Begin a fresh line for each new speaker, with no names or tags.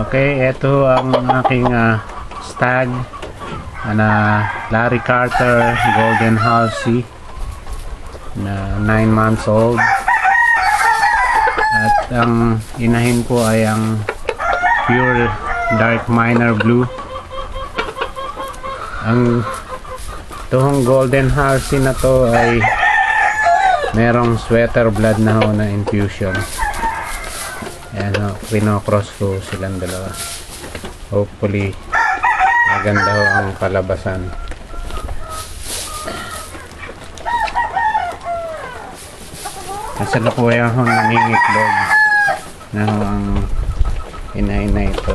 Okay, ito ang aking stag na Larry Carter Golden Halsey na 9 months old, at ang inahin ko ay ang pure dark miner blue. Ang itong Golden Halsey na to ay merong sweater blood na ho na infusion. Ayan ho, pinocross ko silang dalawa. Hopefully maganda ho ang palabasan. Kasalukuyan ho nangingitlog na ho ang inahin na ito.